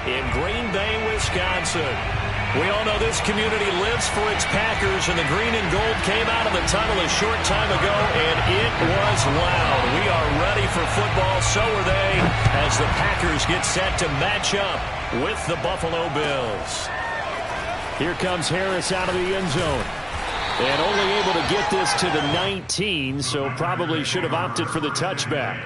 in Green Bay, Wisconsin. We all know this community lives for its Packers, and the green and gold came out of the tunnel a short time ago, and it was loud. We are ready for football, so are they, as the Packers get set to match up with the Buffalo Bills. Here comes Harris out of the end zone. And only able to get this to the 19, so probably should have opted for the touchback.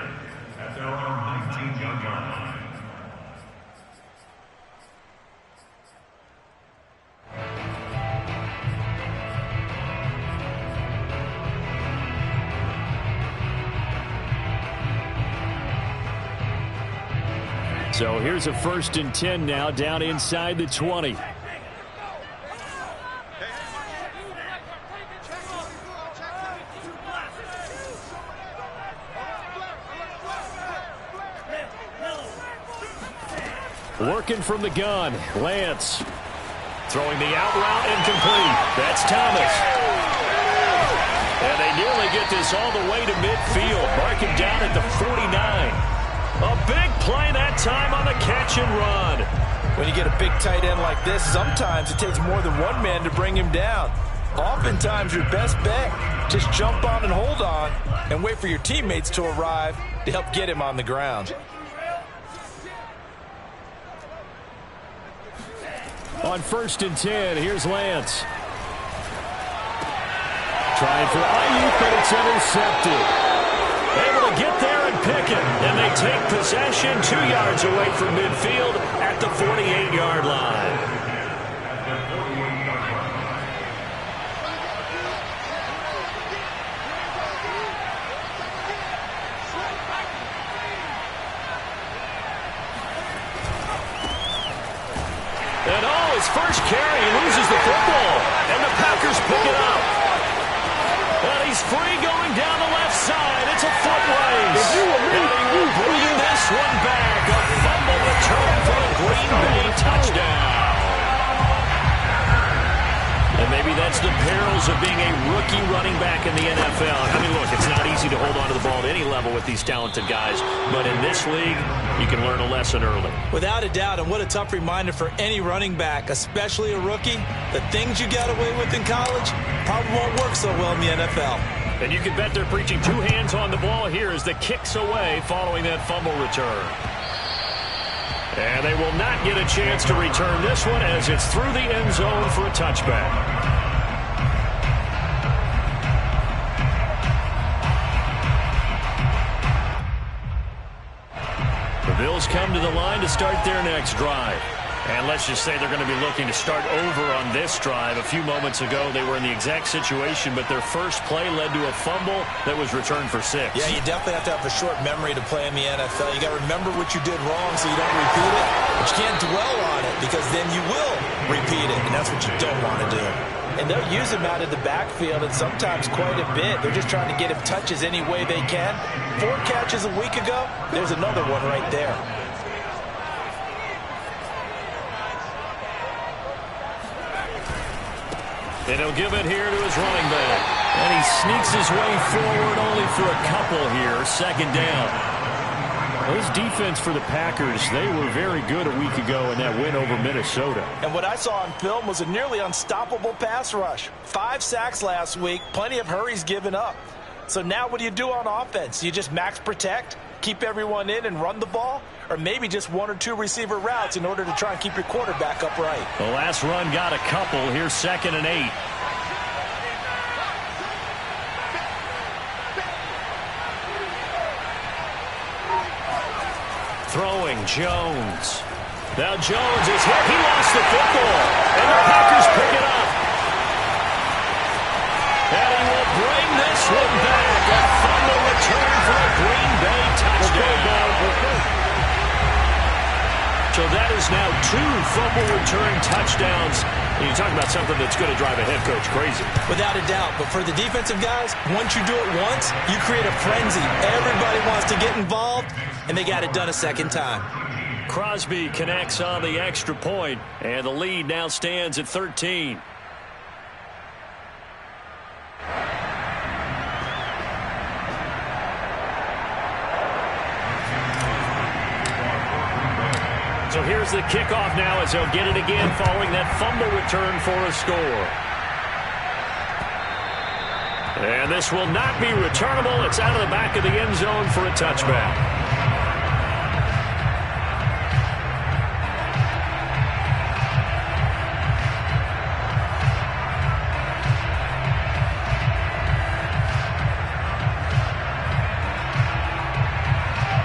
So here's a 1st and 10 now, down inside the 20. Working from the gun, Lance. Throwing the out route incomplete. That's Thomas. And they nearly get this all the way to midfield. Marking down at the 49. A big play that time on the catch and run. When you get a big tight end like this, sometimes it takes more than one man to bring him down. Oftentimes your best bet, just jump on and hold on and wait for your teammates to arrive to help get him on the ground. On 1st and 10, here's Lance. Trying for Ayuk, but it's intercepted. Able to get there and pick it. And they take possession 2 yards away from midfield at the 48-yard line. And his first carry, he loses the football. And the Packers pick it up. And he's free going down the left side. It's a foot race. And he will bring this one back. A fumble return for a Green Bay touchdown. And maybe that's the perils of being a rookie running back in the NFL. I mean, look, it's not easy to hold on to the ball at any level with these talented guys. But in this league, you can learn a lesson early. Without a doubt, and what a tough reminder for any running back, especially a rookie. The things you got away with in college probably won't work so well in the NFL. And you can bet they're preaching 2 hands on the ball here as the kick's away following that fumble return. And they will not get a chance to return this one as it's through the end zone for a touchback. The Bills come to the line to start their next drive. And let's just say they're going to be looking to start over on this drive. A few moments ago, they were in the exact situation, but their first play led to a fumble that was returned for 6. Yeah, you definitely have to have a short memory to play in the NFL. You got to remember what you did wrong so you don't repeat it, but you can't dwell on it because then you will repeat it, and that's what you don't want to do. And they'll use him out of the backfield, and sometimes quite a bit. They're just trying to get him touches any way they can. 4 catches a week ago, there's another one right there. And he'll give it here to his running back. And he sneaks his way forward only for a couple here. 2nd down. This defense for the Packers, they were very good a week ago in that win over Minnesota. And what I saw on film was a nearly unstoppable pass rush. 5 sacks last week, plenty of hurries given up. So now what do you do on offense? You just max protect, keep everyone in and run the ball? Or maybe just 1 or 2 receiver routes in order to try and keep your quarterback upright. The last run got a couple. Here's 2nd and 8. Throwing Jones. Now Jones is hit. He lost the football. And the Packers pick it up. And he will bring this one back. A fumble return for a Green Bay touchdown. So that is now 2 fumble return touchdowns. And you talk about something that's going to drive a head coach crazy. Without a doubt. But for the defensive guys, once you do it once, you create a frenzy. Everybody wants to get involved, and they got it done a 2nd time. Crosby connects on the extra point, and the lead now stands at 13. So here Here's the kickoff now as they'll get it again following that fumble return for a score. And this will not be returnable. It's out of the back of the end zone for a touchback.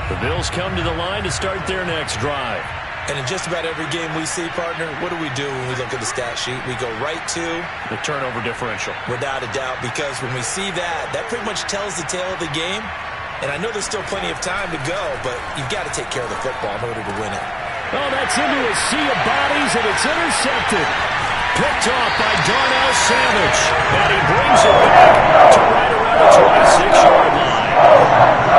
The Bills come to the line to start their next drive. And in just about every game we see, partner, what do we do when we look at the stat sheet? We go right to the turnover differential. Without a doubt, because when we see that, that pretty much tells the tale of the game. And I know there's still plenty of time to go, but you've got to take care of the football in order to win it. Oh, that's into a sea of bodies, and it's intercepted. Picked off by Darnell Savage. And he brings it back to right around the 26-yard line.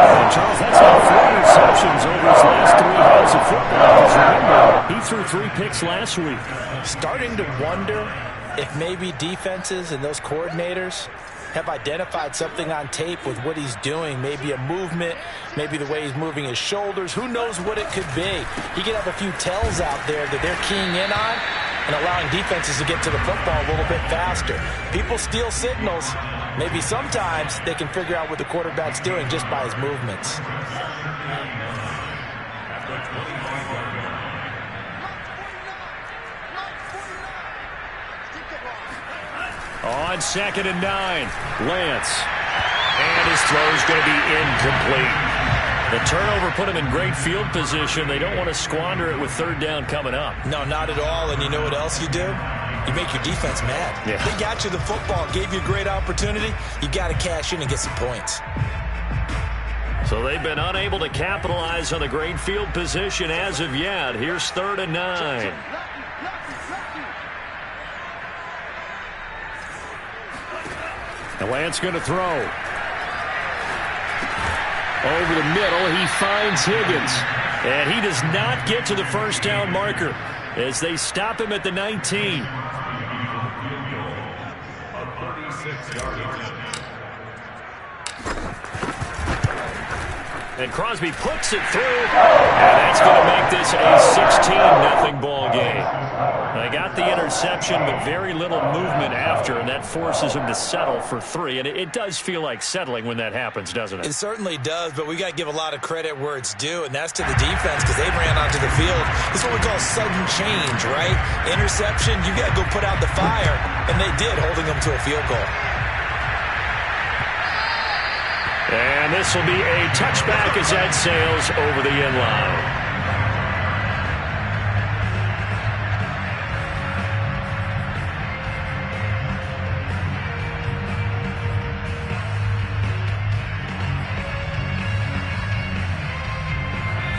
And Charles, that's now 4 interceptions over his last 3 games of football. Remember, he threw 3 picks last week. Starting to wonder if maybe defenses and those coordinators have identified something on tape with what he's doing. Maybe a movement, maybe the way he's moving his shoulders. Who knows what it could be? He could have a few tells out there that they're keying in on and allowing defenses to get to the football a little bit faster. People steal signals. Maybe sometimes they can figure out what the quarterback's doing just by his movements. On 2nd and 9, Lance. And his throw's going to be incomplete. The turnover put him in great field position. They don't want to squander it with 3rd down coming up. No, not at all. And you know what else you do? You make your defense mad. Yeah. They got you the football, gave you a great opportunity. You got to cash in and get some points. So they've been unable to capitalize on the great field position as of yet. Here's 3rd and 9. And Lance going to throw. Over the middle, he finds Higgins. And he does not get to the 1st down marker as they stop him at the 19. And Crosby puts it through, and that's going to make this a 16-0 ball game. They got the interception, but very little movement after, and that forces them to settle for 3. And it does feel like settling when that happens, doesn't it? It certainly does, but we got to give a lot of credit where it's due, and that's to the defense because they ran onto the field. This is what we call sudden change, right? Interception, you got to go put out the fire, and they did, holding them to a field goal. And this will be a touchback as that sails over the end line.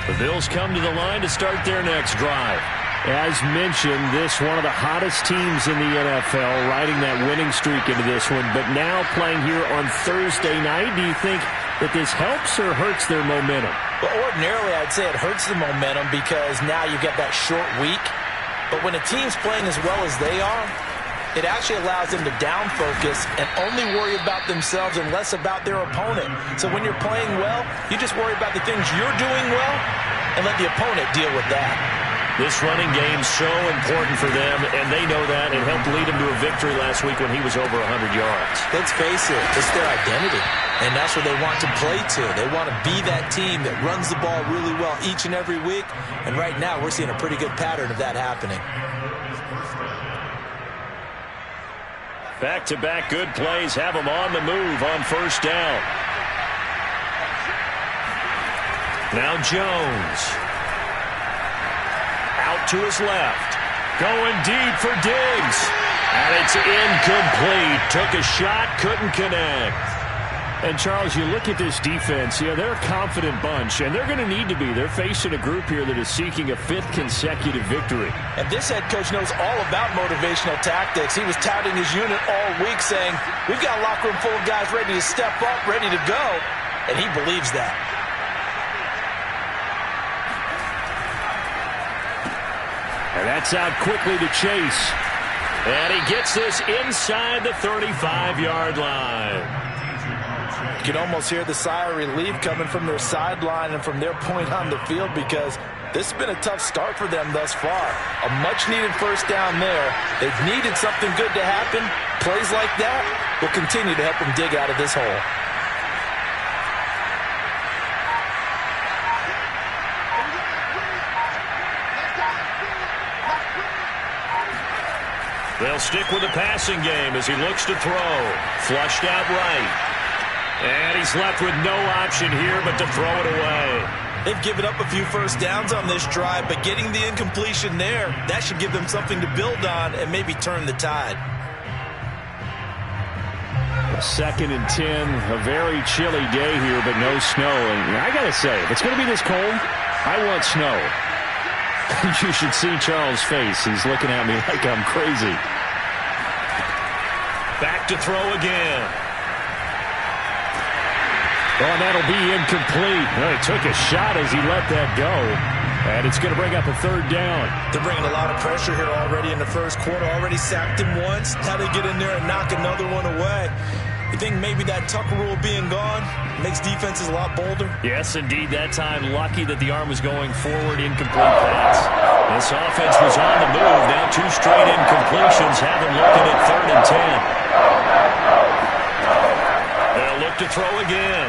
The Bills come to the line to start their next drive. As mentioned, this one of the hottest teams in the NFL, riding that winning streak into this one, but now playing here on Thursday night. Do you think that this helps or hurts their momentum? Well, ordinarily, I'd say it hurts the momentum because now you get that short week. But when a team's playing as well as they are, it actually allows them to down focus and only worry about themselves and less about their opponent. So when you're playing well, you just worry about the things you're doing well and let the opponent deal with that. This running game's so important for them, and they know that. It helped lead him to a victory last week when he was over 100 yards. Let's face it, it's their identity, and that's what they want to play to. They want to be that team that runs the ball really well each and every week, and right now we're seeing a pretty good pattern of that happening. Back-to-back good plays have them on the move on 1st down. Now Jones. Out to his left. Going deep for Diggs. And it's incomplete. Took a shot, couldn't connect. And, Charles, you look at this defense, they're a confident bunch, and they're going to need to be. They're facing a group here that is seeking a 5th consecutive victory. And this head coach knows all about motivational tactics. He was touting his unit all week saying, we've got a locker room full of guys ready to step up, ready to go. And he believes that. And that's out quickly to Chase. And he gets this inside the 35-yard line. You can almost hear the sigh of relief coming from their sideline and from their point on the field because This has been a tough start for them thus far. A much-needed first down there. They've needed something good to happen. Plays like that will continue to help them dig out of this hole. They'll stick with the passing game as he looks to throw. Flushed out right. And he's left with no option here but to throw it away. They've given up a few first downs on this drive, but getting the incompletion there, that should give them something to build on and maybe turn the tide. 2nd and 10, a very chilly day here, but no snow. And I got to say, if it's going to be this cold, I want snow. You should see Charles' face. He's looking at me like I'm crazy. Back to throw again. Oh, and that'll be incomplete. Well, he took a shot as he let that go. And it's going to bring up a 3rd down. They're bringing a lot of pressure here already in the first quarter. Already sacked him once. How they get in there and knock another one away. You think maybe that Tucker rule being gone makes defenses a lot bolder? Yes, indeed. That time, lucky that the arm was going forward. Incomplete pass. This offense was on the move. Now 2 straight incompletions have them looking at 3rd and 10. They'll look to throw again.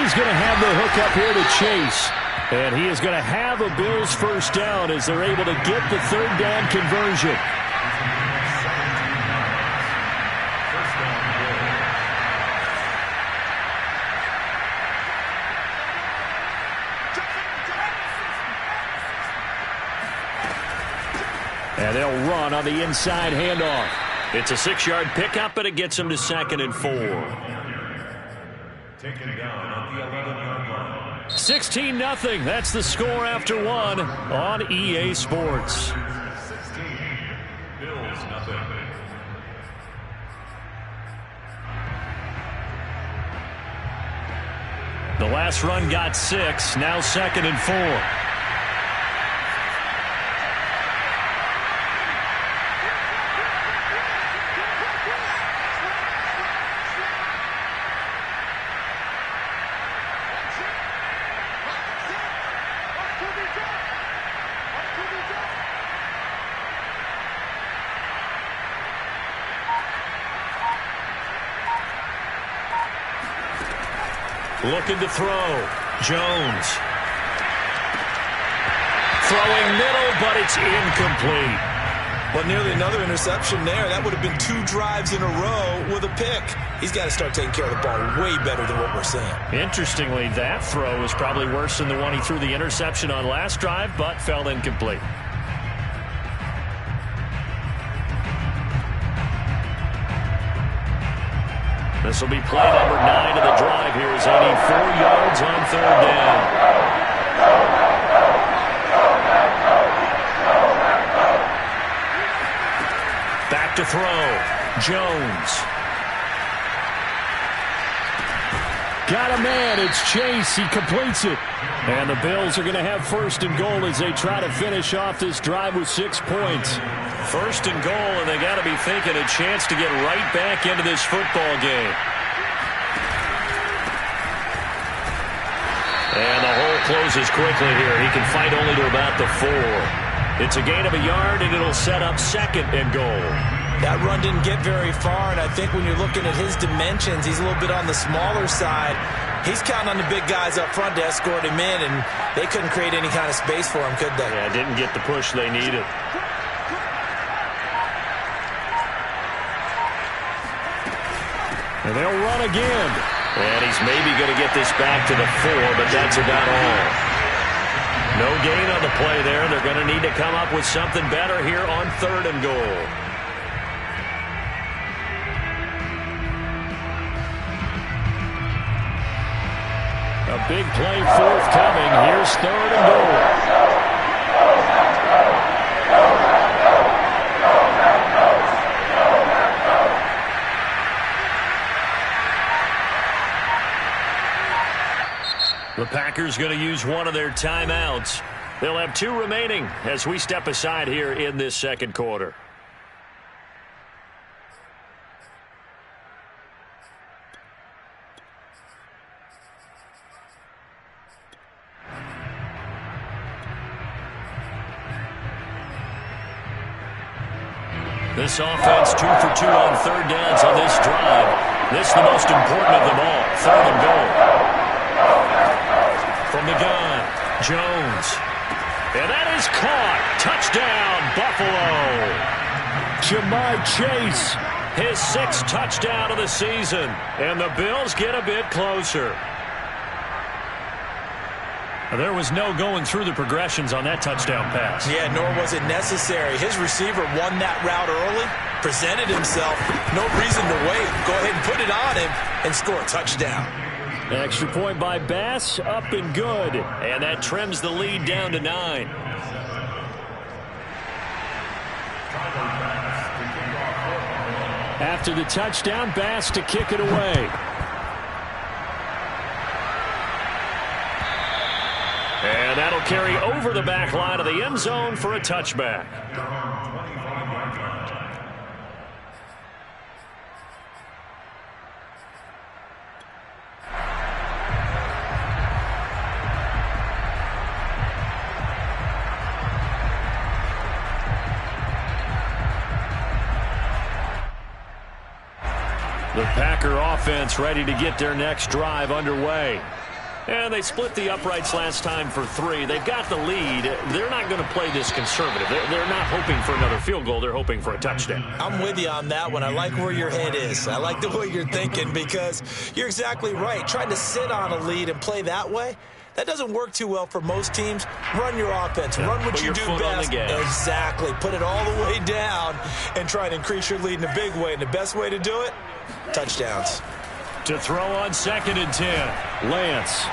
He's going to have the hook up here to Chase. And he is going to have a Bills first down as they're able to get the 3rd down conversion. And they'll run on the inside handoff. It's a 6-yard pickup, but it gets them to 2nd and 4. Taken down at the 11-yard line. 16-0. That's the score after 1 on EA Sports. 16. Bills nothing. The last run got 6. Now 2nd and 4. Looking to throw. Jones. Throwing middle, but it's incomplete. Well, nearly another interception there. That would have been 2 drives in a row with a pick. He's got to start taking care of the ball way better than what we're seeing. Interestingly, that throw was probably worse than the one he threw the interception on last drive, but fell incomplete. This will be play number 9 of the drive here as they need 4 yards on 3rd down. Back to throw. Jones. Got a man. It's Chase. He completes it. And the Bills are going to have 1st and goal as they try to finish off this drive with 6 points. 1st and goal, and they got to be thinking a chance to get right back into this football game. And the hole closes quickly here. He can fight only to about the 4. It's a gain of a yard, and it'll set up 2nd and goal. That run didn't get very far, and I think when you're looking at his dimensions, he's a little bit on the smaller side. He's counting on the big guys up front to escort him in, and they couldn't create any kind of space for him, could they? Yeah, didn't get the push they needed. And they'll run again. And he's maybe going to get this back to the 4, but that's about all. No gain on the play there. They're going to need to come up with something better here on 3rd and goal. A big play forthcoming. Here's 3rd and goal. The Packers going to use one of their timeouts. They'll have 2 remaining as we step aside here in this 2nd quarter. This offense 2 for 2 on third downs on this drive. This is the most important of them all. Third and goal. From the gun, Jones. And that is caught. Touchdown, Buffalo. Jamar Chase, his 6th touchdown of the season. And the Bills get a bit closer. There was no going through the progressions on that touchdown pass. Yeah, nor was it necessary. His receiver won that route early, presented himself. No reason to wait. Go ahead and put it on him and score a touchdown. Extra point by Bass, up and good. And that trims the lead down to 9. After the touchdown, Bass to kick it away. And that'll carry over the back line of the end zone for a touchback. The Packer offense ready to get their next drive underway. And they split the uprights last time for 3. They've got the lead. They're not going to play this conservative. They're not hoping for another field goal. They're hoping for a touchdown. I'm with you on that one. I like where your head is. I like the way you're thinking because you're exactly right. Trying to sit on a lead and play that way, that doesn't work too well for most teams. Run your offense. Run what you do best. Exactly. Put it all the way down and try and increase your lead in a big way. And the best way to do it, touchdowns. To throw on 2nd and 10. Lance.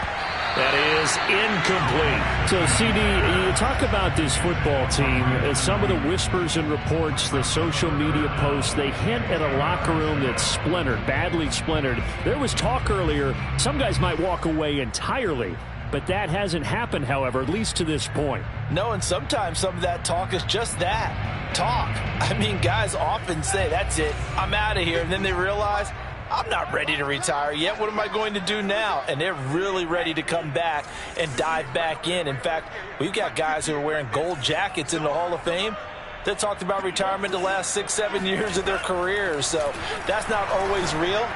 That is incomplete. So, CD, you talk about this football team, and some of the whispers and reports, the social media posts, they hint at a locker room that's splintered, badly splintered. There was talk earlier, some guys might walk away entirely. But that hasn't happened, however, at least to this point. No, and sometimes some of that talk is just that, talk. I mean, guys often say, that's it, I'm out of here. And then they realize, I'm not ready to retire yet. What am I going to do now? And they're really ready to come back and dive back in. In fact, we've got guys who are wearing gold jackets in the Hall of Fame that talked about retirement the last 6-7 years of their careers. So that's not always real.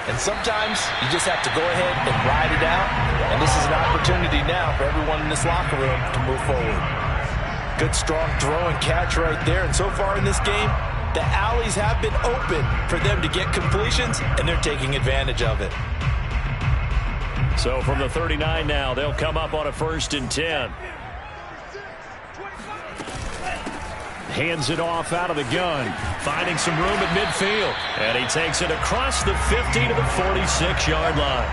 And sometimes you just have to go ahead and ride it out. And this is an opportunity now for everyone in this locker room to move forward. Good, strong throw and catch right there. And so far in this game, the alleys have been open for them to get completions, and they're taking advantage of it. So from the 39 now, they'll come up on a 1st and 10. Hands it off out of the gun, finding some room at midfield. And he takes it across the 50 to the 46-yard line.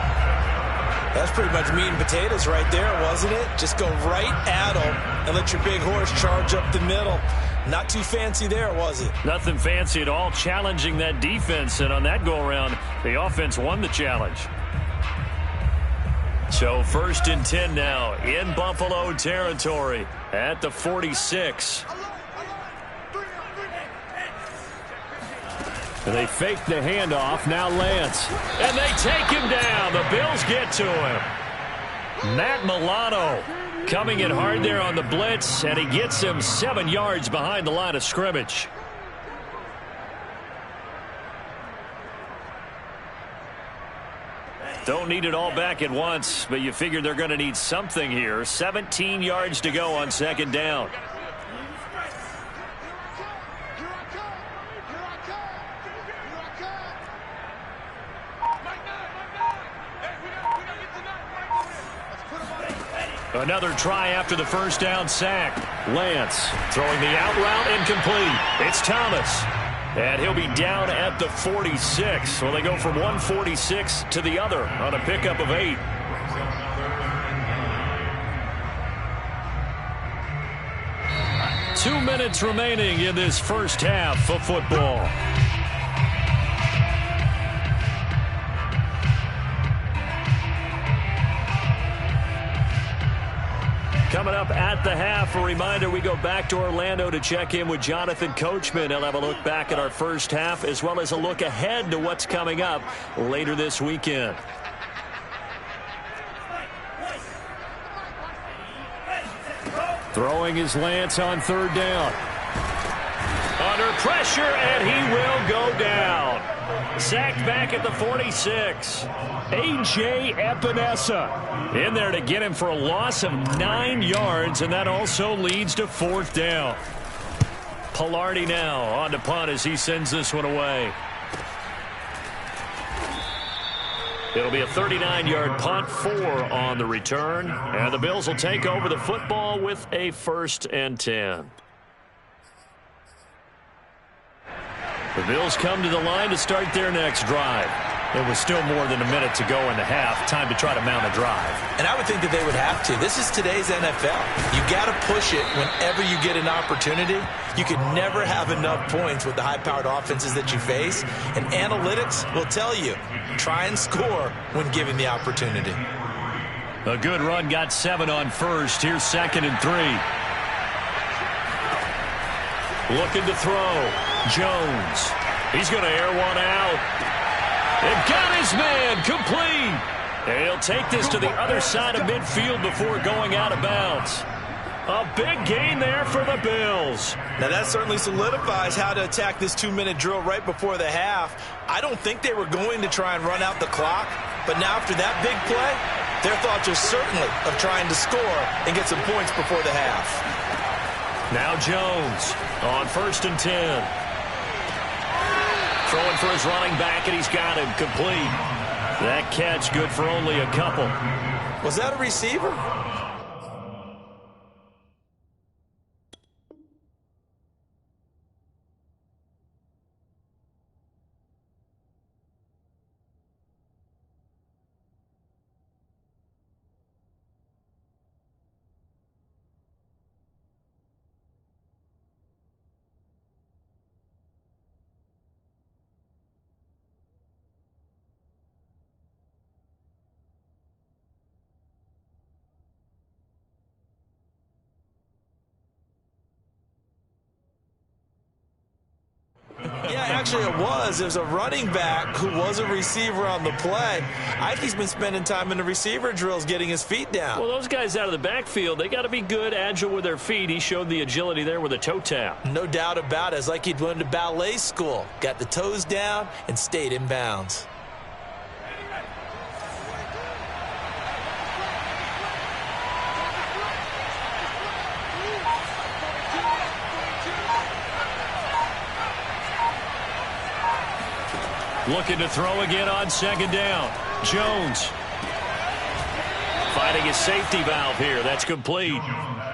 That's pretty much meat and potatoes right there, wasn't it? Just go right at him and let your big horse charge up the middle. Not too fancy there, was it? Nothing fancy at all, challenging that defense. And on that go-around, the offense won the challenge. So 1st and 10 now in Buffalo territory at the 46. They fake the handoff. Now Lance. And they take him down. The Bills get to him. Matt Milano coming in hard there on the blitz, and he gets him 7 yards behind the line of scrimmage. Don't need it all back at once, but you figure they're going to need something here. 17 yards to go on 2nd down. Another try after the 1st down sack. Lance throwing the out route incomplete. It's Thomas. And he'll be down at the 46. Well, they go from 146 to the other on a pickup of 8. Two minutes remaining in this first half of football. Coming up at the half, a reminder, we go back to Orlando to check in with Jonathan Coachman. He'll have a look back at our first half as well as a look ahead to what's coming up later this weekend. Throwing his Lance on 3rd down. Under pressure, and he will go down. Sacked back at the 46. A.J. Epinesa in there to get him for a loss of 9 yards, and that also leads to 4th down. Pilardi now on to punt as he sends this one away. It'll be a 39-yard punt, 4 on the return, and the Bills will take over the football with a 1st and 10. The Bills come to the line to start their next drive. It was still more than a minute to go in the half. Time to try to mount a drive. And I would think that they would have to. This is today's NFL. You got to push it whenever you get an opportunity. You can never have enough points with the high-powered offenses that you face. And analytics will tell you, try and score when given the opportunity. A good run got 7 on first. Here's 2nd and 3. Looking to throw. Jones. He's going to air one out. And got his man complete. And he'll take this to the other side of midfield before going out of bounds. A big gain there for the Bills. Now that certainly solidifies how to attack this 2-minute drill right before the half. I don't think they were going to try and run out the clock. But now after that big play, their thoughts are certainly of trying to score and get some points before the half. Now Jones on 1st and 10. Throwing for his running back, and he's got him complete. That catch good for only a couple. Was that a receiver? Yeah, actually it was. There's a running back who was a receiver on the play. Ikey's been spending time in the receiver drills getting his feet down. Well, those guys out of the backfield, they got to be good, agile with their feet. He showed the agility there with a toe tap. No doubt about it. It's like he'd went to ballet school. Got the toes down and stayed in bounds. Looking to throw again on 2nd down. Jones finding his safety valve here. That's complete.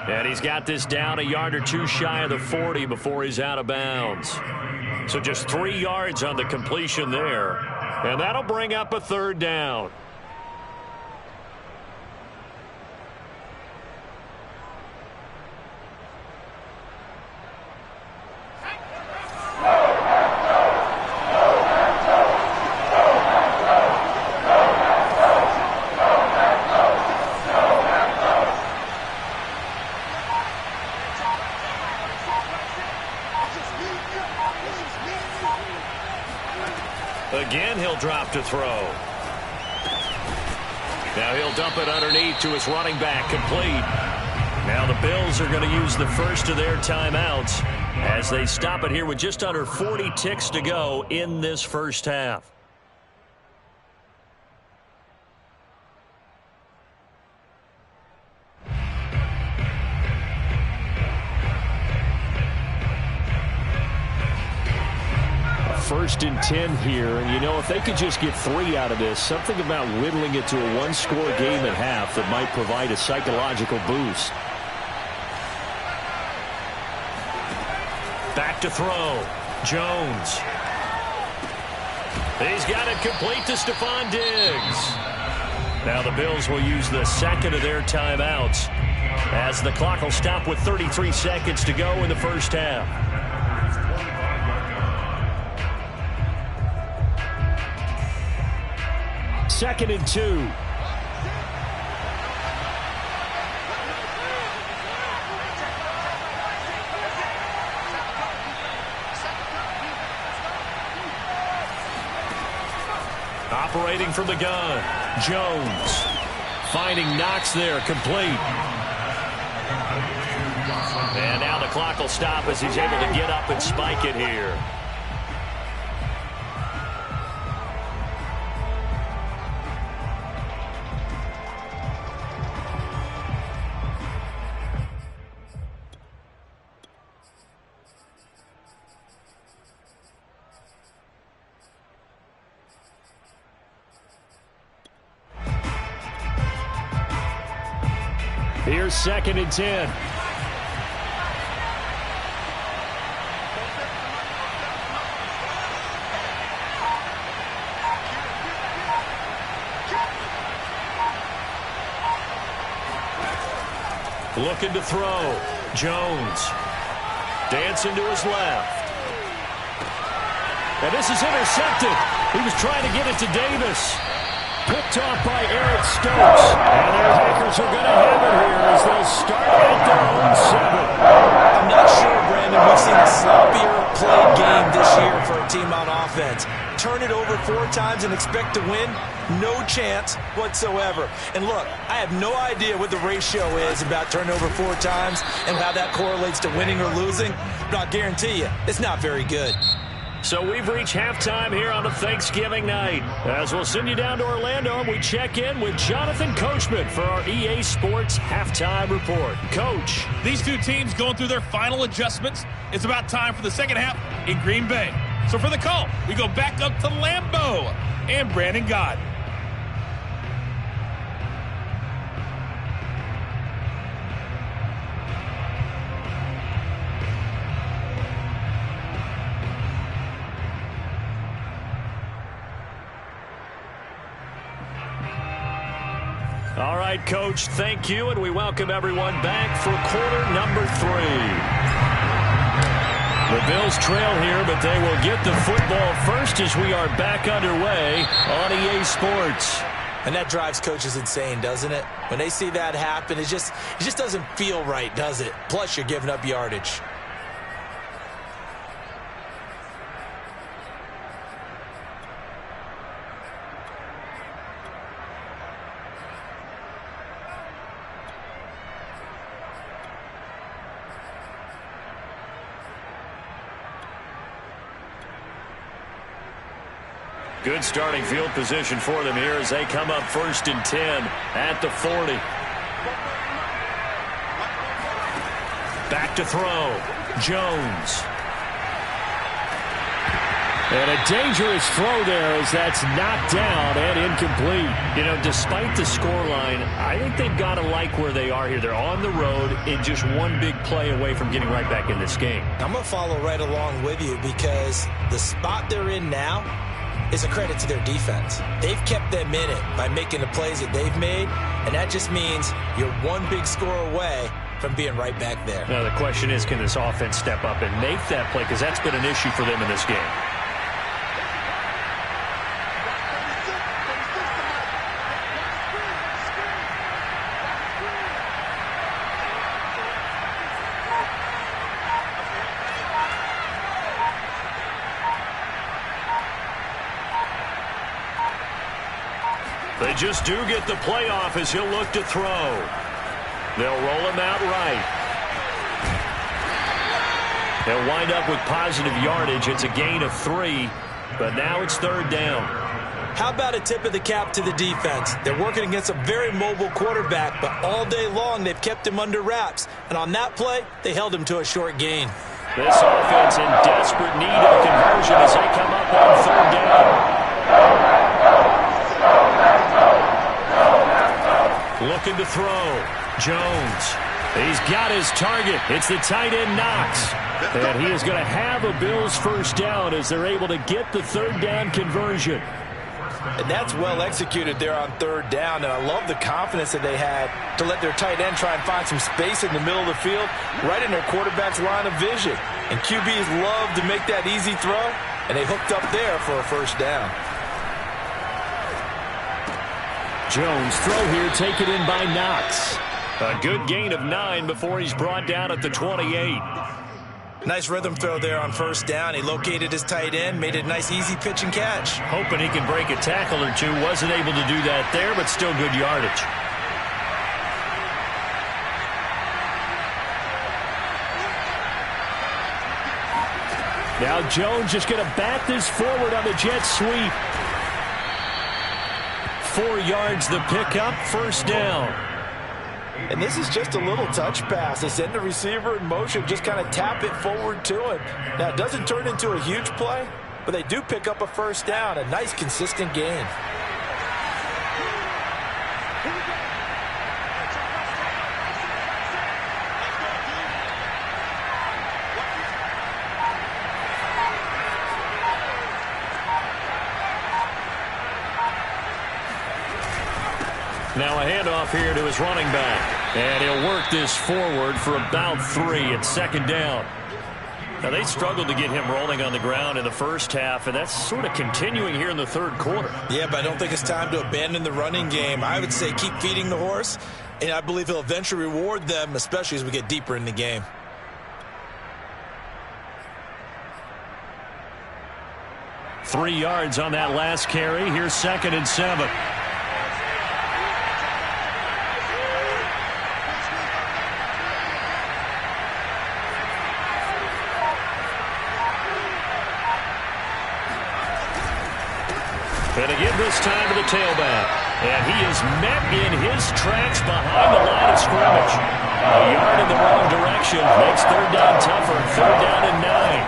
And he's got this down a yard or two shy of the 40 before he's out of bounds. So just 3 yards on the completion there. And that'll bring up a 3rd down. Again, he'll drop to throw. Now he'll dump it underneath to his running back, complete. Now the Bills are going to use the first of their timeouts as they stop it here with just under 40 ticks to go in this first half. First and 10 here, and you know, if they could just get 3 out of this, something about whittling it to a 1-score game at half that might provide a psychological boost. Back to throw. Jones. He's got it complete to Stephon Diggs. Now the Bills will use the second of their timeouts as the clock will stop with 33 seconds to go in the first half. Second and 2. Operating from the gun. Jones. Finding Knox there, complete. And now the clock will stop as he's able to get up and spike it here. Here's 2nd and 10. Looking to throw. Jones. Dancing to his left. And this is intercepted. He was trying to get it to Davis. Picked off by Eric Stokes. And their Lakers are going to have it here as they'll start at their own 7. I'm not sure, Brandon, we've seen a sloppier play game this year for a team on offense. Turn it over 4 times and expect to win? No chance whatsoever. And look, I have no idea what the ratio is about turnover 4 times and how that correlates to winning or losing, but I'll guarantee you, it's not very good. So we've reached halftime here on a Thanksgiving night. As we'll send you down to Orlando, and we check in with Jonathan Coachman for our EA Sports Halftime Report. Coach. These two teams going through their final adjustments. It's about time for the second half in Green Bay. So for the call, we go back up to Lambeau and Brandon Gott. All right, Coach, thank you, and we welcome everyone back for quarter number 3. The Bills trail here, but they will get the football first as we are back underway on EA Sports. And that drives coaches insane, doesn't it? When they see that happen, it just doesn't feel right, does it? Plus, you're giving up yardage. Good starting field position for them here as they come up 1st and 10 at the 40. Back to throw. Jones. And a dangerous throw there as that's knocked down and incomplete. You know, despite the scoreline, I think they've got to like where they are here. They're on the road and just one big play away from getting right back in this game. I'm going to follow right along with you because the spot they're in now is a credit to their defense. They've kept them in it by making the plays that they've made, and that just means you're one big score away from being right back there. Now the question is, can this offense step up and make that play? Because that's been an issue for them in this game. They just do get the play off as he'll look to throw. They'll roll him out right. They'll wind up with positive yardage. It's a gain of 3, but now it's 3rd down. How about a tip of the cap to the defense? They're working against a very mobile quarterback, but all day long they've kept him under wraps. And on that play, they held him to a short gain. This offense in desperate need of conversion as they come up on 3rd down. Looking to throw. Jones. He's got his target. It's the tight end Knox. And he is going to have a Bills 1st down as they're able to get the 3rd down conversion. And that's well executed there on 3rd down. And I love the confidence that they had to let their tight end try and find some space in the middle of the field, right in their quarterback's line of vision. And QBs love to make that easy throw, and they hooked up there for a 1st down. Jones throw here taken in by Knox. A good gain of 9 before he's brought down at the 28. Nice rhythm throw there on 1st down. He located his tight end, made it a nice easy pitch and catch. Hoping he can break a tackle or two. Wasn't able to do that there, but still good yardage. Now Jones just going to bat this forward on the jet sweep. 4 yards the pickup, first down. And this is just a little touch pass. They send the receiver in motion, just kind of tap it forward to him. Now, it doesn't turn into a huge play, but they do pick up a first down. A nice, consistent gain. Now a handoff here to his running back. And he'll work this forward for about 3 at second down. Now they struggled to get him rolling on the ground in the first half, and that's sort of continuing here in the third quarter. Yeah, but I don't think it's time to abandon the running game. I would say keep feeding the horse, and I believe he'll eventually reward them, especially as we get deeper in the game. Three yards on that last carry. Here's 2nd and 7. And again this time to the tailback. And he is met in his tracks behind the line of scrimmage. A yard in the wrong direction makes third down tougher. 3rd down and 9.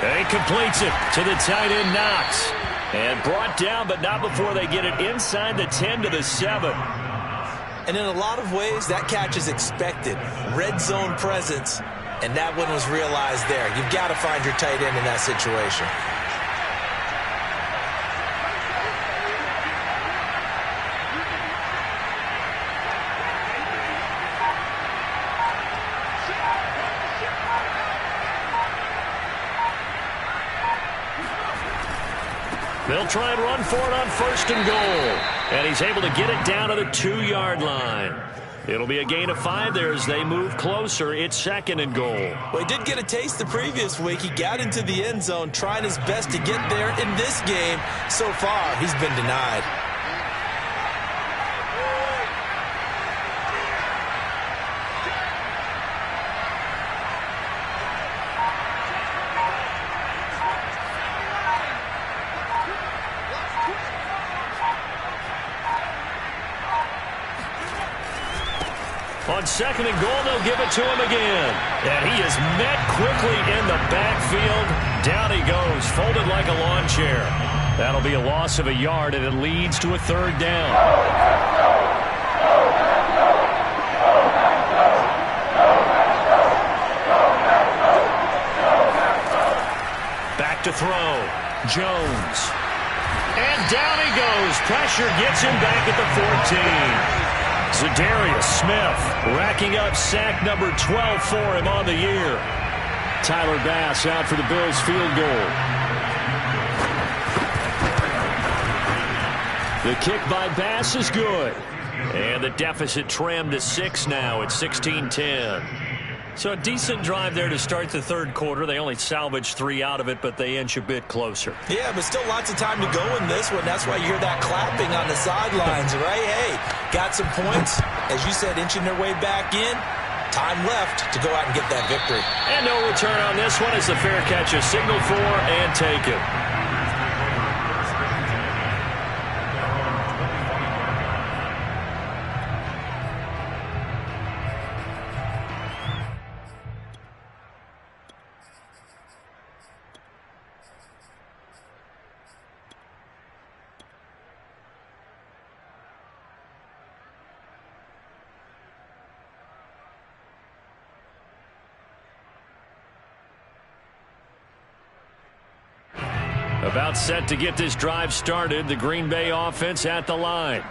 And he completes it to the tight end Knox. And brought down, but not before they get it inside the 10 to the 7. And in a lot of ways, that catch is expected. Red zone presence, and that one was realized there. You've got to find your tight end in that situation. They'll try and run for it on 1st and goal. And he's able to get it down to the 2-yard line. It'll be a gain of 5 there as they move closer. It's 2nd and goal. Well, he did get a taste the previous week. He got into the end zone, trying his best to get there in this game. So far, he's been denied. On 2nd and goal, they'll give it to him again. And he is met quickly in the backfield. Down he goes, folded like a lawn chair. That'll be a loss of a yard, and it leads to a 3rd down. Back to throw. Jones. And down he goes. Pressure gets him back at the 14. Zadarius Smith racking up sack number 12 for him on the year. Tyler Bass out for the Bills field goal. The kick by Bass is good. And the deficit trimmed to 6 now at 16-10. So a decent drive there to start the third quarter. They only salvaged 3 out of it, but they inch a bit closer. Yeah, but still lots of time to go in this one. That's why you hear that clapping on the sidelines, right? Hey, got some points. As you said, inching their way back in. Time left to go out and get that victory. And no return on this one as the fair catch is signaled for and taken. About set to get this drive started. The Green Bay offense at the line.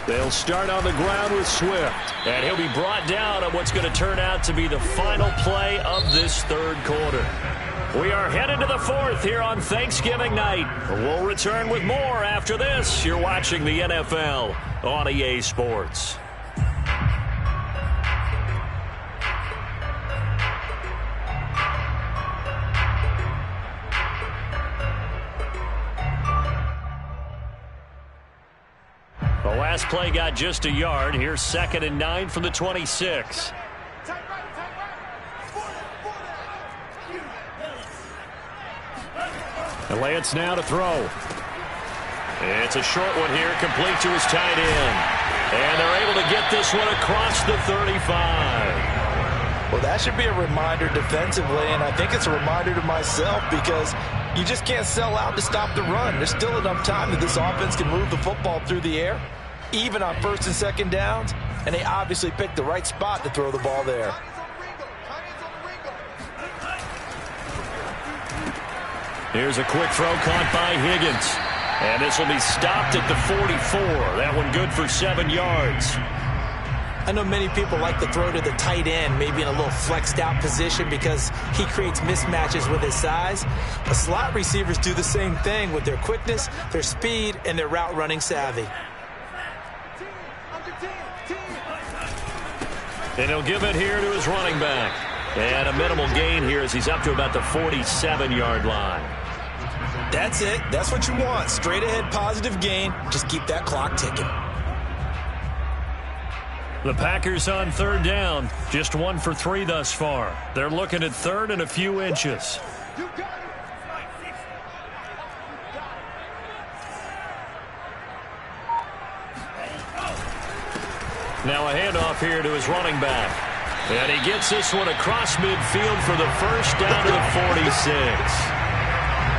They'll start on the ground with Swift. And he'll be brought down on what's going to turn out to be the final play of this third quarter. We are headed to the 4th here on Thanksgiving night. We'll return with more after this. You're watching the NFL on EA Sports. play got just a yard. Here's 2nd and 9 from the 26. And Lance now to throw. It's a short one here, complete to his tight end. And they're able to get this one across the 35. Well, that should be a reminder defensively, and I think it's a reminder to myself because you just can't sell out to stop the run. There's still enough time that this offense can move the football through the air, even on 1st and 2nd downs, and they obviously picked the right spot to throw the ball there. Here's a quick throw caught by Higgins. And this will be stopped at the 44. That one good for 7 yards. I know many people like to throw to the tight end, maybe in a little flexed out position because he creates mismatches with his size. But slot receivers do the same thing with their quickness, their speed, and their route running savvy. And he'll give it here to his running back. And a minimal gain here as he's up to about the 47-yard line. That's it. That's what you want. Straight ahead positive gain. Just keep that clock ticking. The Packers on 3rd down. Just 1 for 3 thus far. They're looking at 3rd and a few inches. Now a handoff here to his running back. And he gets this one across midfield for the first down to the 46.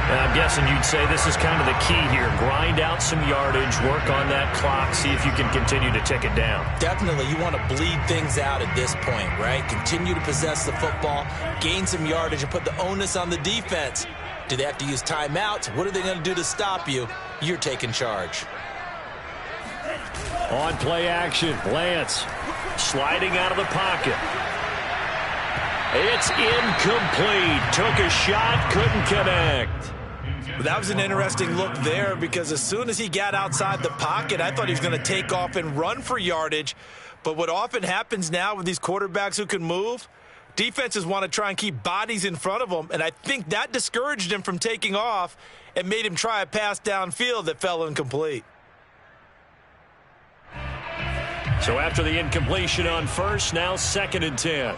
I'm guessing you'd say this is kind of the key here. Grind out some yardage, work on that clock, see if you can continue to tick it down. Definitely, you want to bleed things out at this point, right? Continue to possess the football, gain some yardage, and put the onus on the defense. Do they have to use timeouts? What are they going to do to stop you? You're taking charge. On play action, Lance sliding out of the pocket. It's incomplete. Took a shot, couldn't connect. That was an interesting look there because as soon as he got outside the pocket, I thought he was going to take off and run for yardage. But what often happens now with these quarterbacks who can move, defenses want to try and keep bodies in front of them, and I think that discouraged him from taking off and made him try a pass downfield that fell incomplete. So after the incompletion on 1st, now 2nd and 10.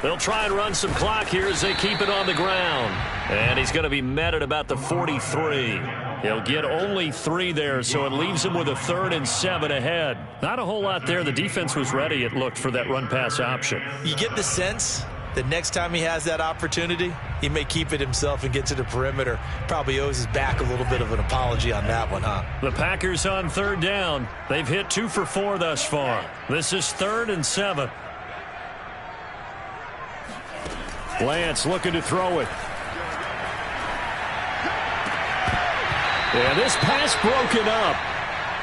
They'll try and run some clock here as they keep it on the ground. And he's going to be met at about the 43. He'll get only 3 there, so it leaves him with a 3rd and 7 ahead. Not a whole lot there. The defense was ready, it looked, for that run-pass option. You get the sense that next time he has that opportunity, he may keep it himself and get to the perimeter. Probably owes his back a little bit of an apology on that one, huh? The Packers on 3rd down. They've hit 2 for 4 thus far. This is 3rd and 7. Lance looking to throw it. And this pass broken up.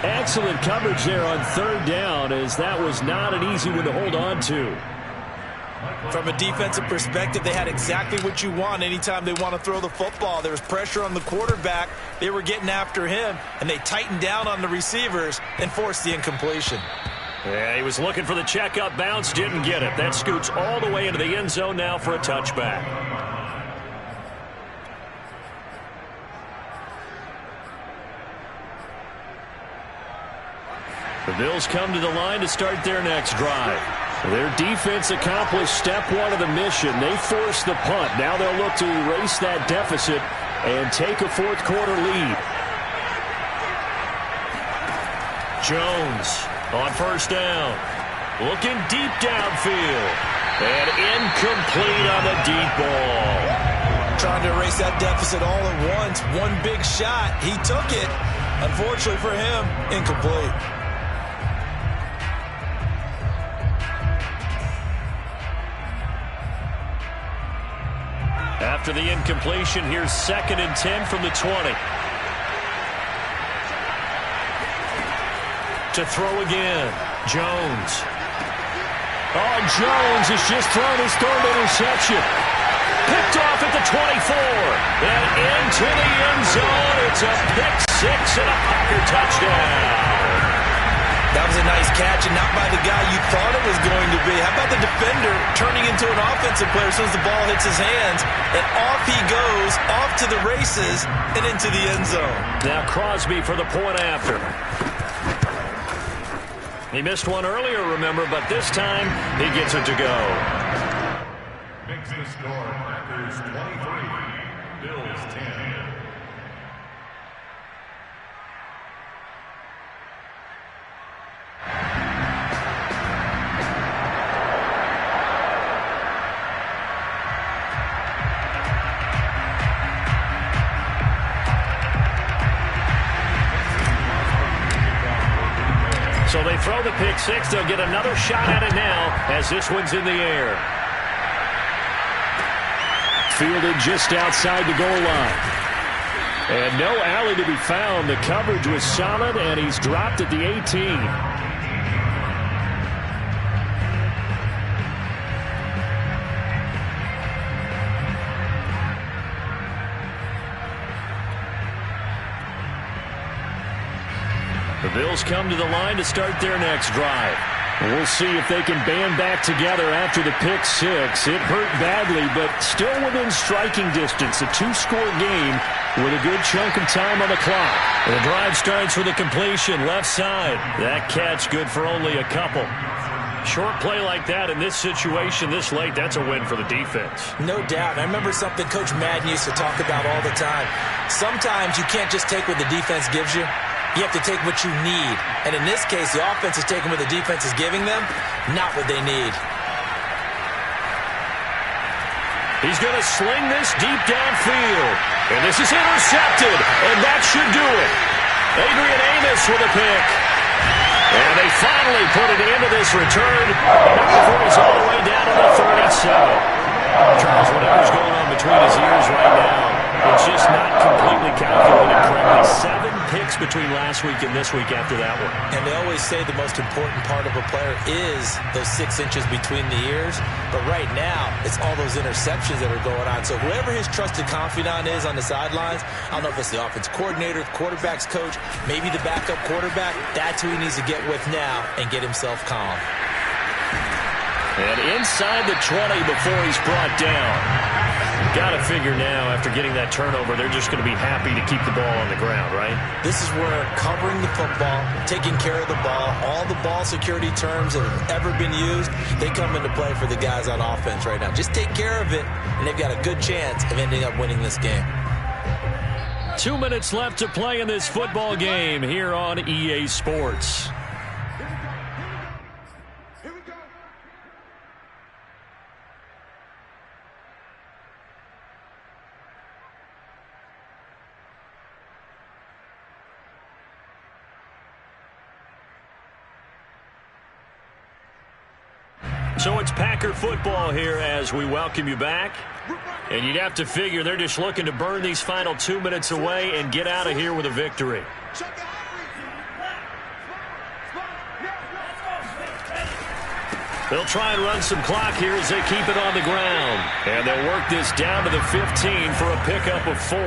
Excellent coverage there on 3rd down, as that was not an easy one to hold on to. From a defensive perspective, they had exactly what you want anytime they want to throw the football. There was pressure on the quarterback. They were getting after him, and they tightened down on the receivers and forced the incompletion. Yeah, he was looking for the check-up bounce, didn't get it. That scoots all the way into the end zone now for a touchback. The Bills come to the line to start their next drive. Their defense accomplished step 1 of the mission. They forced the punt. Now they'll look to erase that deficit and take a 4th quarter lead. Jones on 1st down. Looking deep downfield. And incomplete on the deep ball. Trying to erase that deficit all at once. One big shot. He took it. Unfortunately for him, incomplete. After the incompletion, here's 2nd and 10 from the 20. To throw again, Jones. Oh, Jones has just thrown his 3rd interception. Picked off at the 24. And into the end zone. It's a pick 6 and a Packer touchdown. That was a nice catch, and not by the guy you thought it was going to be. How about the defender turning into an offensive player as soon as the ball hits his hands, and off he goes, off to the races, and into the end zone. Now Crosby for the point after. He missed one earlier, remember, but this time he gets it to go. Makes the score, Packers 23, Bills 10. So they throw the pick six. They'll get another shot at it now as this one's in the air. Fielded just outside the goal line. And no alley to be found. The coverage was solid, and he's dropped at the 18. The Bills come to the line to start their next drive. We'll see if they can band back together after the pick six. It hurt badly, but still within striking distance. A two-score game with a good chunk of time on the clock. And the drive starts with a completion left side. That catch good for only a couple. Short play like that in this situation this late, that's a win for the defense. No doubt. I remember something Coach Madden used to talk about all the time. Sometimes you can't just take what the defense gives you. You have to take what you need. And in this case, the offense is taking what the defense is giving them, not what they need. He's going to sling this deep downfield. And this is intercepted. And that should do it. Adrian Amos with a pick. And they finally put an end to this return. Now before he's all the way down to the 37. Charles, whatever's going on between his ears right now, it's just not completely calculated correctly. 7 picks between last week and this week after that one. And they always say the most important part of a player is those 6 inches between the ears. But right now, it's all those interceptions that are going on. So whoever his trusted confidant is on the sidelines, I don't know if it's the offense coordinator, the quarterback's coach, maybe the backup quarterback, that's who he needs to get with now and get himself calm. And inside the 20 before he's brought down. Got to figure now, after getting that turnover, they're just going to be happy to keep the ball on the ground, right? This is where covering the football, taking care of the ball, all the ball security terms that have ever been used, they come into play for the guys on offense right now. Just take care of it, and they've got a good chance of ending up winning this game. 2 minutes left to play in this football game here on EA Sports. So it's Packer football here as we welcome you back. And you'd have to figure they're just looking to burn these final 2 minutes away and get out of here with a victory. They'll try and run some clock here as they keep it on the ground. And they'll work this down to the 15 for a pickup of 4.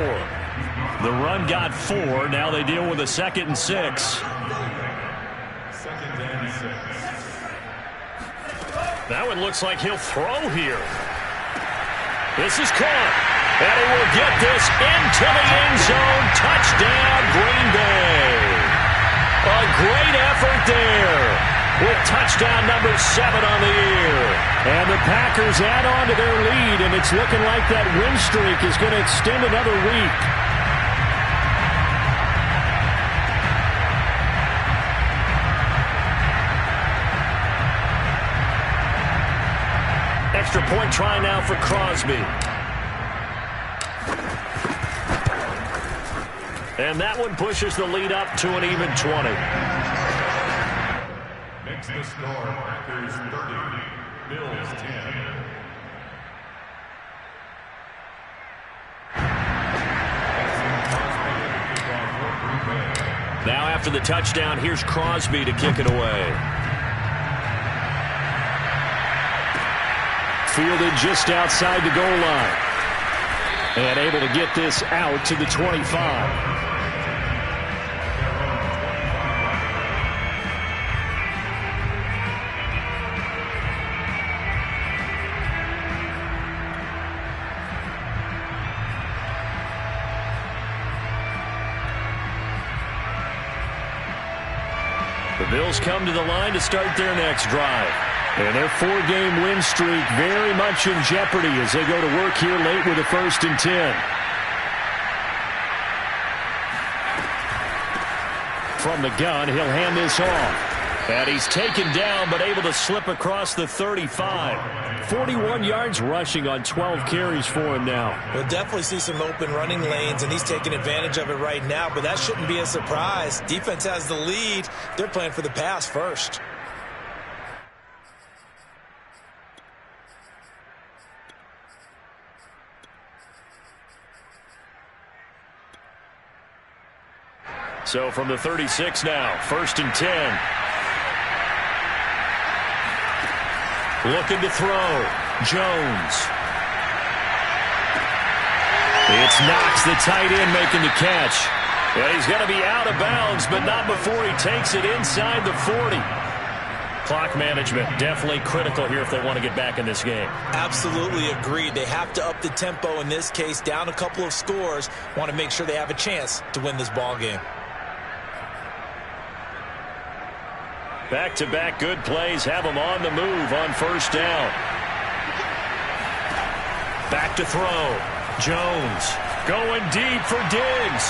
The run got 4. Now they deal with a 2nd and 6. That one looks like he'll throw here. This is caught. And he will get this into the end zone. Touchdown, Green Bay. A great effort there with touchdown number 7 on the year. And the Packers add on to their lead, and it's looking like that win streak is going to extend another week. Extra point try now for Crosby. And that one pushes the lead up to an even 20. Makes the score, Packers 30, Bills 10. Now after the touchdown, here's Crosby to kick it away. Fielded just outside the goal line. And able to get this out to the 25. The Bills come to the line to start their next drive. And their 4-game win streak very much in jeopardy as they go to work here late with a 1st and 10. From the gun, he'll hand this off. And he's taken down, but able to slip across the 35. 41 yards rushing on 12 carries for him now. We'll definitely see some open running lanes, and he's taking advantage of it right now, but that shouldn't be a surprise. Defense has the lead. They're playing for the pass first. So from the 36 now, 1st and 10. Looking to throw. Jones. It's Knox, the tight end, making the catch. And he's going to be out of bounds, but not before he takes it inside the 40. Clock management definitely critical here if they want to get back in this game. Absolutely agreed. They have to up the tempo in this case, down a couple of scores. Want to make sure they have a chance to win this ball game. Back-to-back good plays have them on the move on 1st down. Back to throw. Jones going deep for Diggs.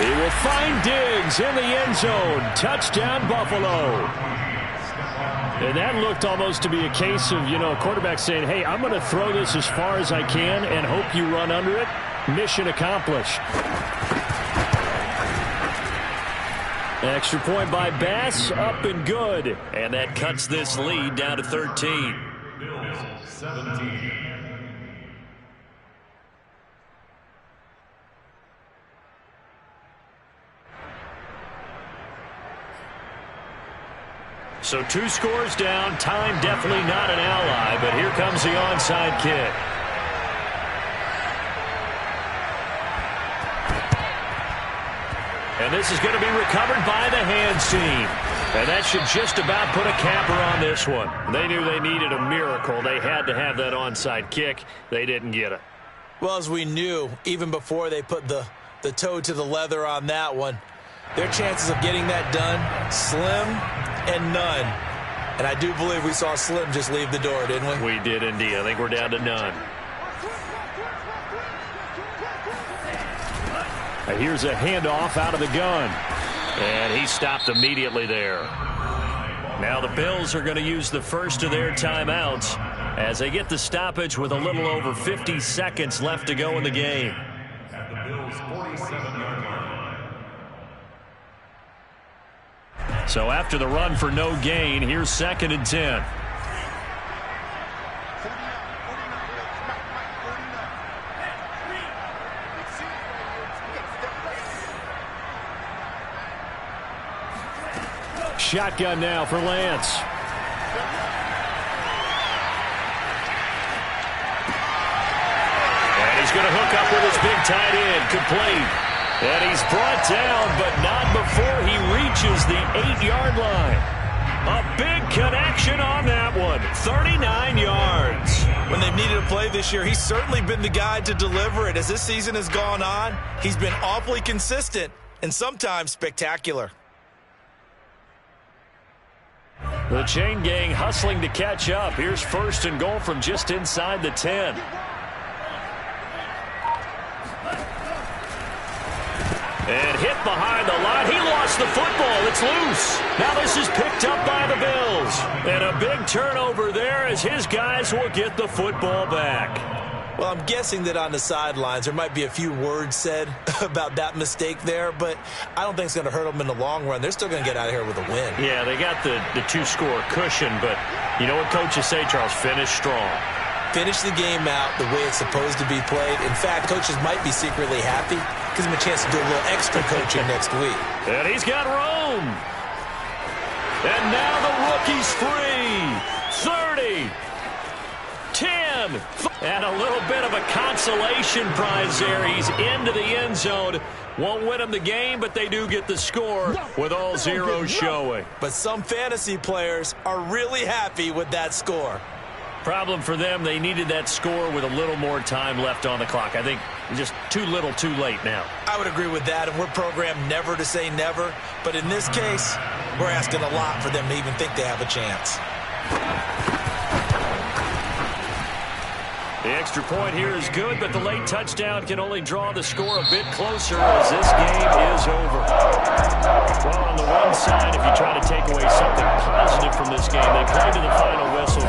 He will find Diggs in the end zone. Touchdown, Buffalo. And that looked almost to be a case of, a quarterback saying, hey, I'm going to throw this as far as I can and hope you run under it. Mission accomplished. Extra point by Bass, up and good. And that cuts this lead down to 13. Bills 17. So 2 scores down. Time definitely not an ally, but here comes the onside kick. And this is going to be recovered by the hands team. And that should just about put a capper on this one. They knew they needed a miracle. They had to have that onside kick. They didn't get it. Well, as we knew, even before they put the toe to the leather on that one, their chances of getting that done, slim and none. And I do believe we saw Slim just leave the door, didn't we? We did indeed. I think we're down to none. Here's a handoff out of the gun. And he stopped immediately there. Now the Bills are going to use the first of their timeouts as they get the stoppage with a little over 50 seconds left to go in the game. At the Bills' 47-yard line. So after the run for no gain, here's 2nd and 10. Shotgun now for Lance. And he's going to hook up with his big tight end, complete. And he's brought down, but not before he reaches the 8-yard line. A big connection on that one, 39 yards. When they've needed a play this year, he's certainly been the guy to deliver it. As this season has gone on, he's been awfully consistent and sometimes spectacular. The chain gang hustling to catch up. Here's 1st and goal from just inside the 10. And hit behind the line. He lost the football. It's loose. Now this is picked up by the Bills. And a big turnover there as his guys will get the football back. Well, I'm guessing that on the sidelines there might be a few words said about that mistake there, but I don't think it's going to hurt them in the long run. They're still going to get out of here with a win. Yeah, they got the 2-score cushion, but you know what coaches say, Charles? Finish strong. Finish the game out the way it's supposed to be played. In fact, coaches might be secretly happy. Gives them a chance to do a little extra coaching next week. And he's got Rome. And now the rookie's free. 30. 10. And a little bit of a consolation prize there. He's into the end zone. Won't win them the game, but they do get the score with all zeros showing. But some fantasy players are really happy with that score. Problem for them, they needed that score with a little more time left on the clock. I think just too little, too late now. I would agree with that, and we're programmed never to say never. But in this case, We're asking a lot for them to even think they have a chance. The extra point here is good, but the late touchdown can only draw the score a bit closer as this game is over. Well, on the one side, if you try to take away something positive from this game, they played to the